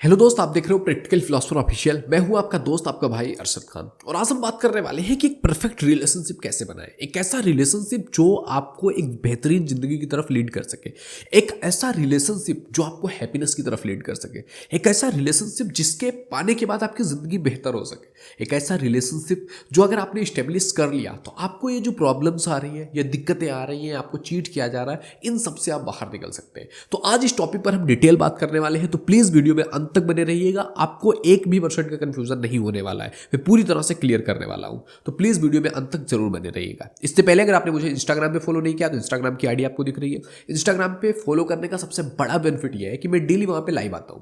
Hello दोस्त, आप देख रहे हो प्रैक्टिकल फिलोसफर ऑफिशियल। मैं हूं आपका दोस्त, आपका भाई अरशद खान। और आज हम बात करने वाले हैं कि एक परफेक्ट रिलेशनशिप कैसे बनाएं। एक ऐसा रिलेशनशिप जो आपको एक बेहतरीन जिंदगी की तरफ लीड कर सके। एक ऐसा रिलेशनशिप जो आपको हैप्पीनेस की तरफ लीड कर सके। एक ऐसा रिलेशनशिप जिसके पाने के बाद आपकी जिंदगी बेहतर हो सके। एक ऐसा रिलेशनशिप जो अगर आपने स्टेब्लिश कर लिया तो आपको ये जो प्रॉब्लम्स आ रही है या दिक्कतें आ रही हैं, आपको चीट किया जा रहा है, इन सबसे आप बाहर निकल सकते हैं। तो आज इस टॉपिक पर हम डिटेल बात करने वाले हैं, तो प्लीज वीडियो में अंत तक बने रहिएगा। आपको एक भी परसेंट का कंफ्यूजन नहीं होने वाला है, मैं पूरी तरह से क्लियर करने वाला हूं। तो प्लीज वीडियो में अंत तक जरूर बने रहिएगा। इससे पहले अगर आपने मुझे इंस्टाग्राम पे फॉलो नहीं किया तो इंस्टाग्राम की आईडी आपको दिख रही है। इंस्टाग्राम पे फॉलो करने का सबसे बड़ा बेनिफिट यह है कि मैं डेली वहां पे लाइव आता हूं।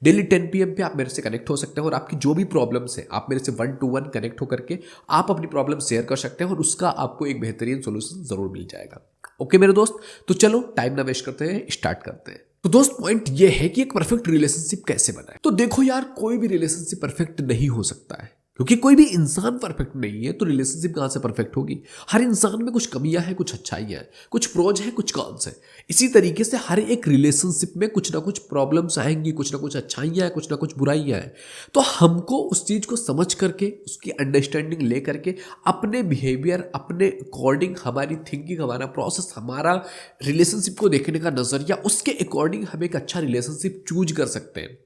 डेली 10 PM पे आप मेरे से कनेक्ट हो सकते हैं और आपकी जो भी प्रॉब्लम्स है आप मेरे से 1 to 1 कनेक्ट होकर के आप अपनी प्रॉब्लम शेयर कर सकते हैं और उसका आपको एक बेहतरीन सोल्यूशन जरूर मिल जाएगा। ओके मेरे दोस्त, तो चलो टाइम ना वेस्ट करते हैं, स्टार्ट करते हैं। तो दोस्त पॉइंट ये है कि एक परफेक्ट रिलेशनशिप कैसे बनाए। तो देखो यार, कोई भी रिलेशनशिप परफेक्ट नहीं हो सकता है, क्योंकि कोई भी इंसान परफेक्ट नहीं है। तो रिलेशनशिप कहां से परफेक्ट होगी। हर इंसान में कुछ कमियां हैं, कुछ अच्छाइयां हैं, कुछ प्रोज हैं, कुछ कॉन्स हैं। इसी तरीके से हर एक रिलेशनशिप में कुछ ना कुछ प्रॉब्लम्स आएंगी, कुछ ना कुछ अच्छाइयां हैं, कुछ ना कुछ बुराइयां हैं। तो हमको उस चीज को समझ करके, उसकी अंडरस्टैंडिंग ले करके, अपने बिहेवियर, अपने अकॉर्डिंग, हमारी थिंकिंग, हमारा प्रोसेस, हमारा रिलेशनशिप को देखने का नजरिया, उसके अकॉर्डिंग हम एक अच्छा रिलेशनशिप चूज कर सकते हैं।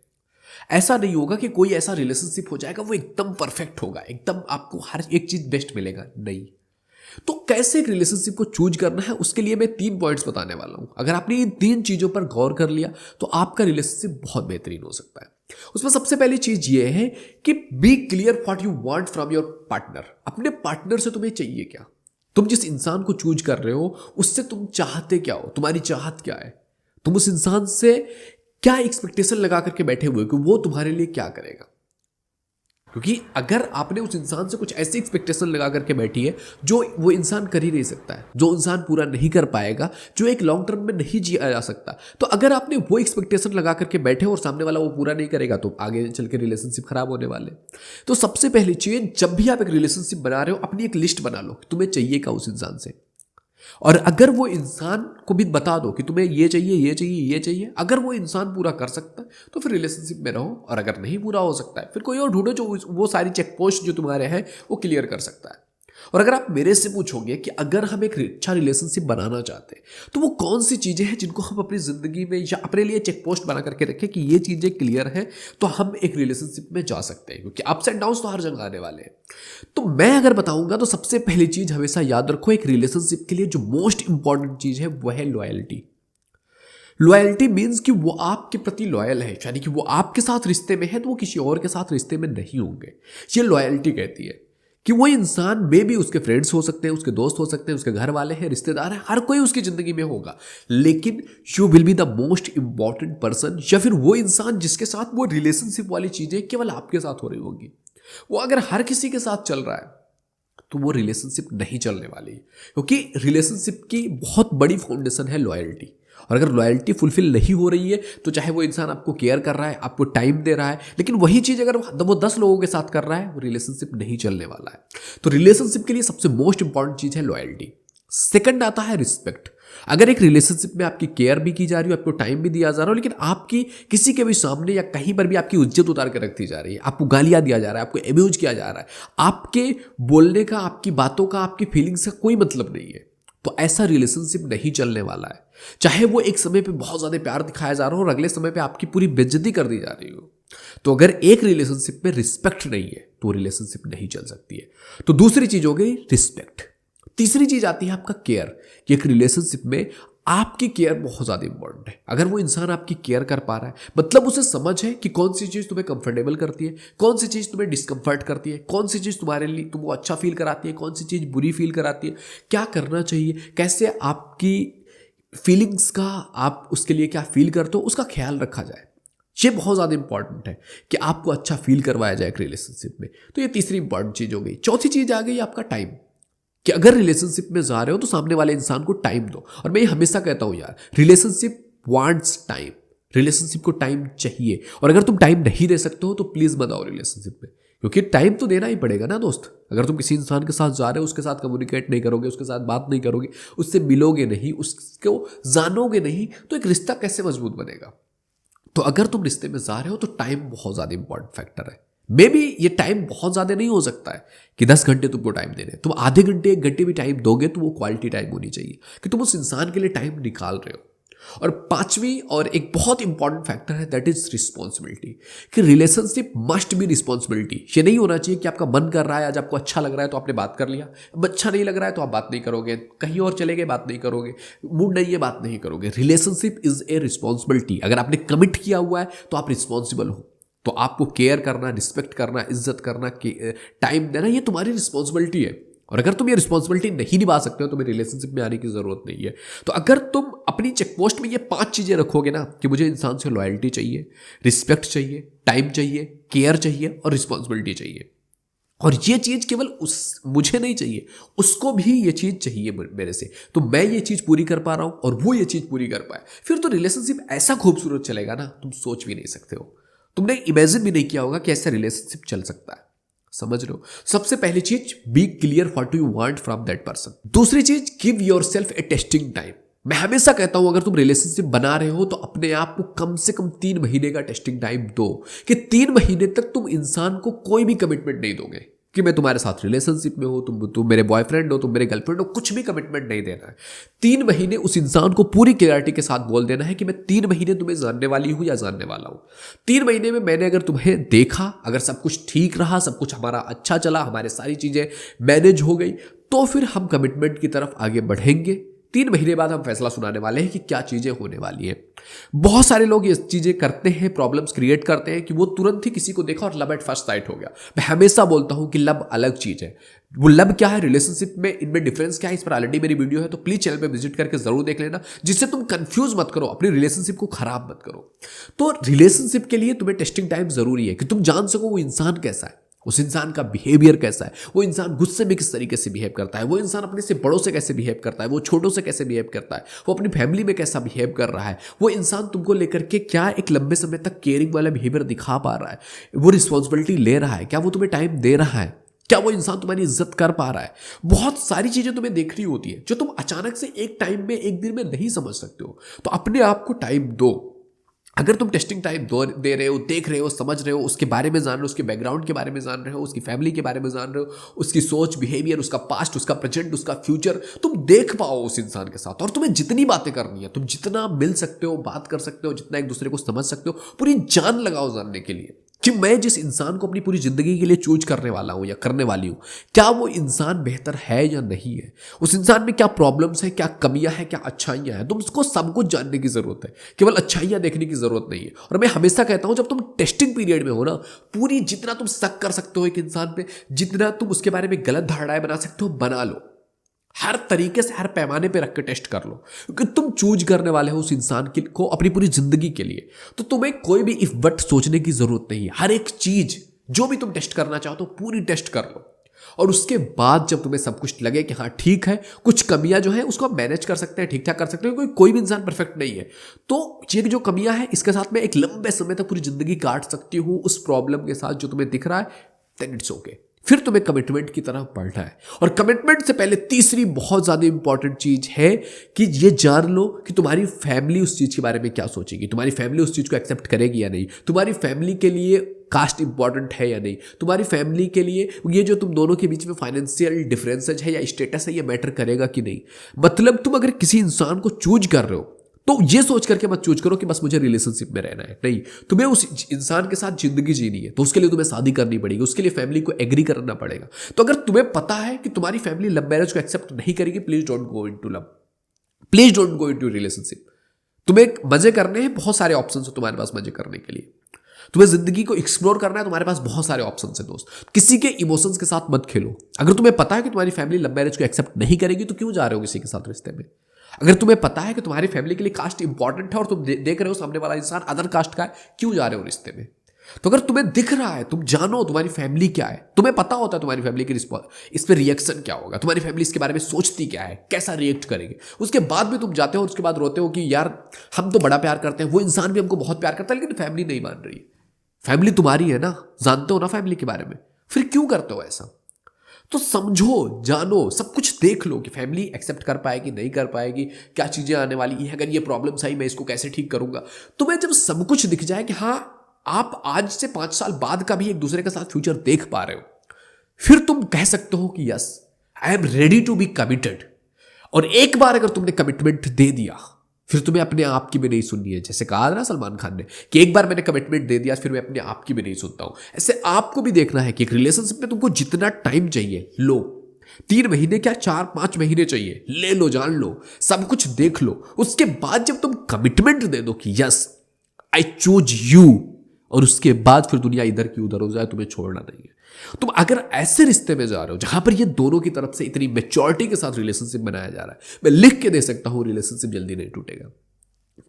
ऐसा नहीं होगा कि कोई ऐसा रिलेशनशिप हो जाएगा वो एकदम परफेक्ट होगा, एकदम आपको हर एक चीज बेस्ट मिलेगा, नहीं। तो कैसे एक रिलेशनशिप को चूज करना है, उसके लिए मैं 3 पॉइंट्स बताने वाला हूं। अगर आपने इन 3 चीजों पर गौर कर लिया तो आपका रिलेशनशिप बहुत बेहतरीन हो सकता है। उसमें सबसे पहली चीज ये है कि be clear what you want from your partner. अपने पार्टनर से तुम्हें चाहिए क्या। तुम जिस इंसान को चूज कर रहे हो उससे तुम चाहते क्या हो, तुम्हारी चाहत क्या है। तुम उस इंसान से क्या एक्सपेक्टेशन लगा करके बैठे हुए कि वो तुम्हारे लिए क्या करेगा। क्योंकि अगर आपने उस इंसान से कुछ ऐसी एक्सपेक्टेशन लगा करके बैठी है जो वो इंसान कर ही नहीं सकता है, जो इंसान पूरा नहीं कर पाएगा, जो एक लॉन्ग टर्म में नहीं जिया जा सकता, तो अगर आपने वो एक्सपेक्टेशन लगा करके बैठे और सामने वाला वो पूरा नहीं करेगा तो आगे चल के रिलेशनशिप खराब होने वाले। तो सबसे पहली चीज, जब भी आप एक रिलेशनशिप बना रहे हो अपनी एक लिस्ट बना लो, तुम्हें चाहिए क्या उस इंसान से। और अगर वो इंसान को भी बता दो कि तुम्हें ये चाहिए, ये चाहिए, ये चाहिए। अगर वो इंसान पूरा कर सकता है तो फिर रिलेशनशिप में रहो, और अगर नहीं पूरा हो सकता है फिर कोई और ढूंढो जो वो सारी चेक पोस्ट जो तुम्हारे हैं वो क्लियर कर सकता है। और अगर आप मेरे से पूछोगे कि अगर हम एक अच्छा रिलेशनशिप बनाना चाहते हैं तो वो कौन सी चीजें हैं जिनको हम अपनी जिंदगी में या अपने लिए चेक पोस्ट बना करके रखें कि ये चीजें क्लियर हैं, तो हम एक रिलेशनशिप में जा सकते हैं। क्योंकि अप्स एंड डाउन्स तो हर जगह आने वाले हैं। तो मैं अगर बताऊंगा तो सबसे पहली चीज हमेशा याद रखो, एक रिलेशनशिप के लिए जो मोस्ट इंपॉर्टेंट चीज है वह है लॉयल्टी। लॉयल्टी मीन्स कि वो आपके प्रति लॉयल है, यानी कि वो आपके साथ रिश्ते में है तो वो किसी और के साथ रिश्ते में नहीं होंगे। ये लॉयल्टी कहती है कि वो इंसान में भी उसके फ्रेंड्स हो सकते हैं, उसके दोस्त हो सकते हैं, उसके घर वाले हैं, रिश्तेदार हैं, हर कोई उसकी जिंदगी में होगा, लेकिन you will be the most important person, या फिर वो इंसान जिसके साथ वो रिलेशनशिप वाली चीजें केवल आपके साथ हो रही होंगी। वो अगर हर किसी के साथ चल रहा है तो वो रिलेशनशिप नहीं चलने वाली, क्योंकि रिलेशनशिप की बहुत बड़ी फाउंडेशन है लॉयल्टी। और अगर लॉयल्टी फुलफिल नहीं हो rही है तो चाहे वो इंसान आपको केयर कर रहा है, आपको टाइम दे रहा है, लेकिन वही चीज अगर वो 10 लोगों के साथ कर रहा है, वो रिलेशनशिप नहीं चलने वाला है। तो रिलेशनशिप के लिए सबसे मोस्ट इंपॉर्टेंट चीज है लॉयल्टी। सेकंड आता है रिस्पेक्ट। अगर एक रिलेशनशिप में आपकी केयर भी की जा रही हो, आपको टाइम भी दिया जा रहा हो, लेकिन आपकी किसी के भी सामने या कहीं पर भी आपकी इज्जत उतार कर रख दी जा रही है, आपको गालियां दिया जा रहा है, आपको एब्यूज किया जा रहा है, आपके बोलने का, आपकी बातों का, आपकी फीलिंग्स का कोई मतलब नहीं है, तो ऐसा रिलेशनशिप नहीं चलने वाला है। चाहे वो एक समय पे बहुत ज्यादा प्यार दिखाया जा रहा हो और अगले समय पे आपकी पूरी बेइज्जती कर दी जा रही हो। तो अगर एक रिलेशनशिप में रिस्पेक्ट नहीं है तो रिलेशनशिप नहीं चल सकती है। तो दूसरी चीज हो गई रिस्पेक्ट। तीसरी चीज आती है आपका केयर, कि एक रिलेशनशिप में आपकी केयर बहुत ज्यादा इंपॉर्टेंट है। अगर वो इंसान आपकी केयर कर पा रहा है, मतलब उसे समझ है कि कौन सी चीज तुम्हें कंफर्टेबल करती है, कौन सी चीज तुम्हें डिस्कंफर्ट करती है, कौन सी चीज तुम्हारे लिए तुमको अच्छा फील कराती है, कौन सी चीज बुरी फील कराती है, क्या करना चाहिए, कैसे आपकी फीलिंग्स का आप उसके लिए क्या फील करते हो उसका ख्याल रखा जाए। ये बहुत ज्यादा इंपॉर्टेंट है कि आपको अच्छा फील करवाया जाए एक रिलेशनशिप में। तो ये तीसरी इंपॉर्टेंट चीज हो गई। चौथी चीज आ गई आपका टाइम, कि अगर रिलेशनशिप में जा रहे हो तो सामने वाले इंसान को टाइम दो। और मैं ये हमेशा कहता हूं यार, रिलेशनशिप वांट्स टाइम। रिलेशनशिप को टाइम चाहिए, और अगर तुम टाइम नहीं दे सकते हो तो प्लीज मत आओ रिलेशनशिप में, क्योंकि टाइम तो देना ही पड़ेगा ना दोस्त। अगर तुम किसी इंसान के साथ जा रहे हो, उसके साथ कम्युनिकेट नहीं करोगे, उसके साथ बात नहीं करोगे, उससे मिलोगे नहीं, उसको जानोगे नहीं, तो एक रिश्ता कैसे मजबूत बनेगा। तो अगर तुम रिश्ते में जा रहे हो तो टाइम बहुत ज्यादा इंपॉर्टेंट फैक्टर है। मे बी ये टाइम बहुत ज्यादा नहीं हो सकता है कि 10 घंटे तुमको टाइम दे रहे हैं, तुम आधे घंटे 1 घंटे भी टाइम दोगे तो वो क्वालिटी टाइम होनी चाहिए कि तुम उस इंसान के लिए टाइम निकाल रहे हो। और पांचवी और एक बहुत इंपॉर्टेंट फैक्टर है, दैट इज रिस्पॉन्सिबिलिटी, कि रिलेशनशिप मस्ट बी रिस्पॉन्सिबिलिटी। ये नहीं होना चाहिए कि आपका मन कर रहा है, आज आपको अच्छा लग रहा है तो आपने बात कर लिया, अच्छा नहीं लग रहा है तो आप बात नहीं करोगे, कहीं और चले गए बात नहीं करोगे, मूड नहीं है बात नहीं करोगे। Relationship is a responsibility. अगर आपने कमिट किया हुआ है तो आप रिस्पॉन्सिबल हो, तो आपको केयर करना, रिस्पेक्ट करना, इज्जत करना, टाइम देना, ये तुम्हारी रिस्पॉन्सिबिलिटी है। और अगर तुम ये रिस्पॉन्सिबिलिटी नहीं निभा सकते हो तो तुम्हें रिलेशनशिप में आने की जरूरत नहीं है। तो अगर तुम अपनी चेकपोस्ट में ये 5 चीजें रखोगे ना कि मुझे इंसान से लॉयल्टी चाहिए, रिस्पेक्ट चाहिए, टाइम चाहिए, केयर चाहिए और रिस्पॉन्सिबिलिटी चाहिए, और ये चीज केवल मुझे नहीं चाहिए, उसको भी ये चीज चाहिए मेरे से, तो मैं ये चीज पूरी कर पा रहा हूं और वो ये चीज पूरी कर पाए, फिर तो रिलेशनशिप ऐसा खूबसूरत चलेगा ना, तुम सोच भी नहीं सकते हो। तुमने इमेजिन भी नहीं किया होगा कि ऐसा रिलेशनशिप चल सकता है। समझ रहे हो? सबसे पहली चीज, be clear what you want from that person. दूसरी चीज, give yourself a testing time. मैं हमेशा कहता हूं अगर तुम रिलेशनशिप बना रहे हो तो अपने आप को कम से कम 3 महीने का टेस्टिंग टाइम दो, कि 3 महीने तक तुम इंसान को कोई भी कमिटमेंट नहीं दोगे कि मैं तुम्हारे साथ रिलेशनशिप में हो, तुम मेरे बॉयफ्रेंड हो, तुम मेरे गर्लफ्रेंड हो, कुछ भी कमिटमेंट नहीं देना है। 3 महीने उस इंसान को पूरी क्लैरिटी के साथ बोल देना है कि मैं 3 महीने तुम्हें जानने वाली हूं या जानने वाला हूं। 3 महीने में मैंने अगर तुम्हें देखा, अगर सब कुछ ठीक रहा, सब कुछ हमारा अच्छा चला, हमारे सारी चीजें मैनेज हो गई, तो फिर हम कमिटमेंट की तरफ आगे बढ़ेंगे। 3 महीने बाद हम फैसला सुनाने वाले हैं कि क्या चीजें होने वाली हैं। बहुत सारे लोग ये चीजें करते हैं, प्रॉब्लम्स क्रिएट करते हैं कि वो तुरंत ही किसी को देखा और लव एट फर्स्ट साइट हो गया। मैं हमेशा बोलता हूं कि लव अलग चीज है। वो लव क्या है, रिलेशनशिप में, इनमें डिफरेंस क्या है, इस पर ऑलरेडी मेरी वीडियो है, तो प्लीज चैनल पे विजिट करके जरूर देख लेना, जिससे तुम कंफ्यूज मत करो, अपनी रिलेशनशिप को खराब मत करो। तो रिलेशनशिप के लिए तुम्हें टेस्टिंग टाइम जरूरी है कि तुम जान सको वो इंसान कैसा है, उस इंसान का बिहेवियर कैसा है, वो इंसान गुस्से में किस तरीके से बिहेव करता है, वो इंसान अपने से बड़ों से कैसे बिहेव करता है, वो छोटों से कैसे बिहेव करता है, वो अपनी फैमिली में कैसा बिहेव कर रहा है, वो इंसान तुमको लेकर के क्या एक लंबे समय तक केयरिंग वाला बिहेवियर दिखा पा रहा है, वो रिस्पॉन्सिबिलिटी ले रहा है, क्या वो तुम्हें टाइम दे रहा है, क्या वो इंसान तुम्हारी इज्जत कर पा रहा है। बहुत सारी चीजें तुम्हें देखनी होती है जो तुम अचानक से एक टाइम में, एक दिन में नहीं समझ सकते हो। तो अपने आप को टाइम दो। अगर तुम टेस्टिंग टाइम दे रहे हो, देख रहे हो, समझ रहे हो, उसके बारे में जान रहे हो, उसके बैकग्राउंड के बारे में जान रहे हो, उसकी फैमिली के बारे में जान रहे हो, उसकी सोच, बिहेवियर, उसका पास्ट, उसका प्रेजेंट, उसका फ्यूचर, तुम देख पाओ उस इंसान के साथ, और तुम्हें जितनी बातें करनी है, तुम जितना मिल सकते हो, बात कर सकते हो, जितना एक दूसरे को समझ सकते हो, पूरी जान लगाओ जानने के लिए कि मैं जिस इंसान को अपनी पूरी जिंदगी के लिए चूज करने वाला हूं या करने वाली हूं, क्या वो इंसान बेहतर है या नहीं है, उस इंसान में क्या प्रॉब्लम्स है, क्या कमियां हैं, क्या अच्छाइयां हैं। तुमको सब कुछ जानने की जरूरत है, केवल अच्छाइयां देखने की जरूरत नहीं है। और मैं हमेशा कहता हूं जब तुम टेस्टिंग पीरियड में हो ना, पूरी जितना तुम शक कर सकते हो एक इंसान पे, जितना तुम उसके बारे में गलत धारणाएं बना सकते हो बना लो, हर तरीके से, हर पैमाने पे रख के टेस्ट कर लो, क्योंकि तुम चूज करने वाले हो उस इंसान को अपनी पूरी जिंदगी के लिए। तो तुम्हें कोई भी इफ बट सोचने की जरूरत नहीं है। हर एक चीज जो भी तुम टेस्ट करना चाहो तो पूरी टेस्ट कर लो, और उसके बाद जब तुम्हें सब कुछ लगे कि हाँ ठीक है, कुछ कमियां जो है उसको आप मैनेज कर सकते हैं, ठीक ठाक कर सकते हैं, कोई भी इंसान परफेक्ट नहीं है, तो ये जो कमियां है इसके साथ मैं एक लंबे समय तक पूरी जिंदगी काट सकती हूं उस प्रॉब्लम के साथ जो तुम्हें दिख रहा है, देन इट्स ओके। फिर तुम्हें कमिटमेंट की तरफ बढ़ना है। और कमिटमेंट से पहले तीसरी बहुत ज्यादा इंपॉर्टेंट चीज है कि ये जान लो कि तुम्हारी फैमिली उस चीज के बारे में क्या सोचेगी, तुम्हारी फैमिली उस चीज को एक्सेप्ट करेगी या नहीं, तुम्हारी फैमिली के लिए कास्ट इंपॉर्टेंट है या नहीं, तुम्हारी फैमिली के लिए ये जो तुम दोनों के बीच में फाइनेंशियल डिफरेंसेज है या स्टेटस है, ये मैटर करेगा कि नहीं। मतलब तुम अगर किसी इंसान को चूज कर रहे हो तो ये सोच करके मत चूज करो कि बस मुझे रिलेशनशिप में रहना है, नहीं, तुम्हें उस इंसान के साथ जिंदगी जीनी है, तो उसके लिए तुम्हें शादी करनी पड़ेगी, उसके लिए फैमिली को एग्री करना पड़ेगा। तो अगर तुम्हें पता है कि तुम्हारी फैमिली लव मैरिज को एक्सेप्ट नहीं करेगी, please don't go into love, please don't go into relationship. तुम्हें मजे करने हैं, बहुत सारे ऑप्शन है तुम्हारे पास मजे करने के लिए, तुम्हें जिंदगी को एक्सप्लोर करना है, तुम्हारे पास बहुत सारे ऑप्शंस हैं दोस्त। किसी के इमोशंस के साथ मत खेलो। अगर तुम्हें पता है कि तुम्हारी फैमिली लव मैरिज को एक्सेप्ट नहीं करेगी तो क्यों जा रहे हो किसी के साथ रिश्ते में। अगर तुम्हें पता है कि तुम्हारी फैमिली के लिए कास्ट इंपॉर्टेंट है और तुम देख रहे हो सामने वाला इंसान अदर कास्ट का है, क्यों जा रहे हो रिश्ते में। तो अगर तुम्हें दिख रहा है, तुम जानो तुम्हारी फैमिली क्या है, तुम्हें पता होता है तुम्हारी फैमिली की इस पर रिएक्शन क्या होगा, तुम्हारी फैमिली इसके बारे में सोचती क्या है, कैसा रिएक्ट करेगी, उसके बाद भी तुम जाते हो और उसके बाद रोते हो कि यार हम तो बड़ा प्यार करते हैं, वो इंसान भी हमको बहुत प्यार करता है, लेकिन फैमिली नहीं मान रही। फैमिली तुम्हारी है ना, जानते हो ना फैमिली के बारे में, फिर क्यों करते हो ऐसा। तो समझो, जानो, सब कुछ देख लो कि फैमिली एक्सेप्ट कर पाएगी, नहीं कर पाएगी, क्या चीज़ें आने वाली है, अगर ये प्रॉब्लम्स आई मैं इसको कैसे ठीक करूंगा। तुम्हें जब सब कुछ दिख जाए कि हाँ आप आज से 5 साल बाद का भी एक दूसरे के साथ फ्यूचर देख पा रहे हो, फिर तुम कह सकते हो कि yes I am ready to be committed. और एक बार अगर तुमने कमिटमेंट दे दिया, फिर तुम्हें अपने आप की भी नहीं सुननी है। जैसे कहा ना सलमान खान ने कि एक बार मैंने कमिटमेंट दे दिया फिर मैं अपने आप की भी नहीं सुनता हूं। ऐसे आपको भी देखना है कि एक रिलेशनशिप में तुमको जितना टाइम चाहिए लो, 3 महीने क्या 4-5 महीने चाहिए, ले लो, जान लो, सब कुछ देख लो। उसके बाद जब तुम कमिटमेंट दे दो कि यस आई चूज यू, और उसके बाद फिर दुनिया इधर की उधर हो जाए, तुम्हें छोड़ना नहीं है। तुम अगर ऐसे रिश्ते में जा रहे हो जहां पर ये दोनों की तरफ से इतनी मैच्योरिटी के साथ रिलेशनशिप बनाया जा रहा है, मैं लिख के दे सकता हूं रिलेशनशिप जल्दी नहीं टूटेगा।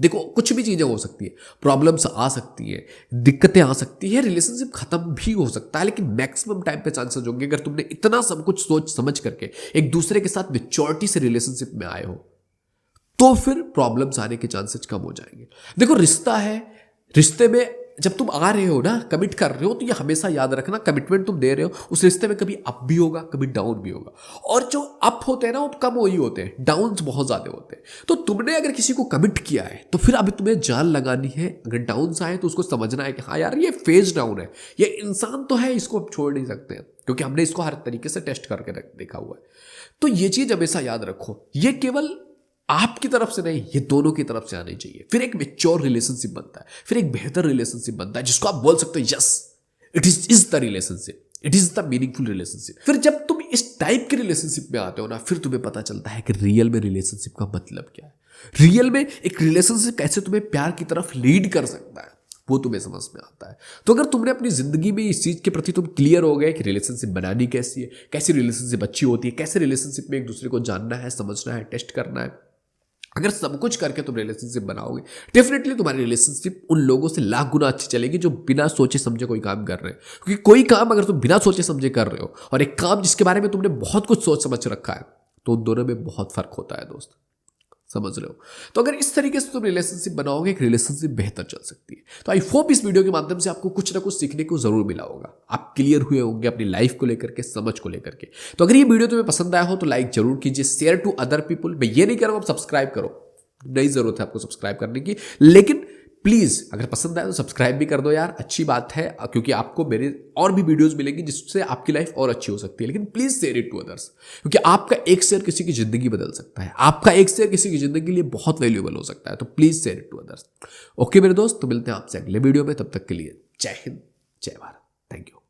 देखो कुछ भी चीजें हो सकती है, प्रॉब्लम्स आ सकती है, दिक्कतें आ सकती है, रिलेशनशिप खत्म भी हो सकता है, लेकिन मैक्सिमम टाइम पे चांसेस होंगे अगर तुमने इतना सब कुछ सोच समझ करके एक दूसरे के साथ मैच्योरिटी से रिलेशनशिप में आए हो, तो फिर प्रॉब्लम्स आने के चांसेस कम हो जाएंगे। देखो रिश्ता है, रिश्ते में जब तुम आ रहे हो ना, कमिट कर रहे हो, तो ये हमेशा याद रखना कमिटमेंट तुम दे रहे हो उस रिश्ते में कभी अप भी होगा, कभी डाउन भी होगा। और जो अप होते हैं ना वो कम वही होते हैं, डाउन बहुत ज्यादा होते हैं। तो तुमने अगर किसी को कमिट किया है तो फिर अभी तुम्हें जान लगानी है। अगर डाउन आए तो उसको समझना है कि हाँ यार ये फेज डाउन है, ये इंसान तो है, इसको हम छोड़ नहीं सकते हैं, क्योंकि हमने इसको हर तरीके से टेस्ट करके देखा हुआ है। तो ये चीज हमेशा याद रखो, ये केवल आपकी तरफ से नहीं, ये दोनों की तरफ से आनी चाहिए। फिर एक मैच्योर रिलेशनशिप बनता है, फिर एक बेहतर रिलेशनशिप बनता है जिसको आप बोल सकते हो yes it is the relationship, it is the meaningful relationship. फिर जब तुम इस टाइप के रिलेशनशिप में आते हो ना, फिर तुम्हें पता चलता है कि रियल में रिलेशनशिप का मतलब क्या है, रियल में एक रिलेशनशिप कैसे तुम्हें प्यार की तरफ लीड कर सकता है, वो तुम्हें समझ में आता है। तो अगर तुमने अपनी जिंदगी में इस चीज के प्रति तुम क्लियर हो गए कि रिलेशनशिप बनानी कैसी है, कैसी रिलेशनशिप अच्छी होती है, कैसे रिलेशनशिप में एक दूसरे को जानना है, समझना है, टेस्ट करना है, अगर सब कुछ करके तुम रिलेशनशिप बनाओगे, डेफिनेटली तुम्हारी रिलेशनशिप उन लोगों से लाख गुना अच्छी चलेगी जो बिना सोचे समझे कोई काम कर रहे हैं। क्योंकि कोई काम अगर तुम बिना सोचे समझे कर रहे हो और एक काम जिसके बारे में तुमने बहुत कुछ सोच समझ रखा है, तो उन दोनों में बहुत फर्क होता है दोस्त, समझ रहे हो। तो अगर इस तरीके से तुम रिलेशनशिप बनाओगे, एक रिलेशनशिप बेहतर चल सकती है। तो आई होप इस वीडियो के माध्यम से आपको कुछ ना कुछ सीखने को जरूर मिला होगा, आप क्लियर हुए होंगे अपनी लाइफ को लेकर के, समझ को लेकर के। तो अगर ये वीडियो तुम्हें पसंद आया हो तो लाइक जरूर कीजिए, शेयर टू अदर पीपल। मैं ये नहीं कह रहा हूं आप सब्सक्राइब करो, नहीं जरूरत है आपको सब्सक्राइब करने की, लेकिन प्लीज अगर पसंद आए तो सब्सक्राइब भी कर दो यार, अच्छी बात है, क्योंकि आपको मेरे और भी वीडियोस मिलेंगी जिससे आपकी लाइफ और अच्छी हो सकती है। लेकिन please share it to others, क्योंकि आपका एक शेयर किसी की जिंदगी बदल सकता है, आपका एक शेयर किसी की जिंदगी के लिए बहुत वैल्यूएबल हो सकता है। तो please share it to others. Okay मेरे दोस्त, तो मिलते हैं आपसे अगले वीडियो में, तब तक के लिए जय हिंद, जय भारत, थैंक यू।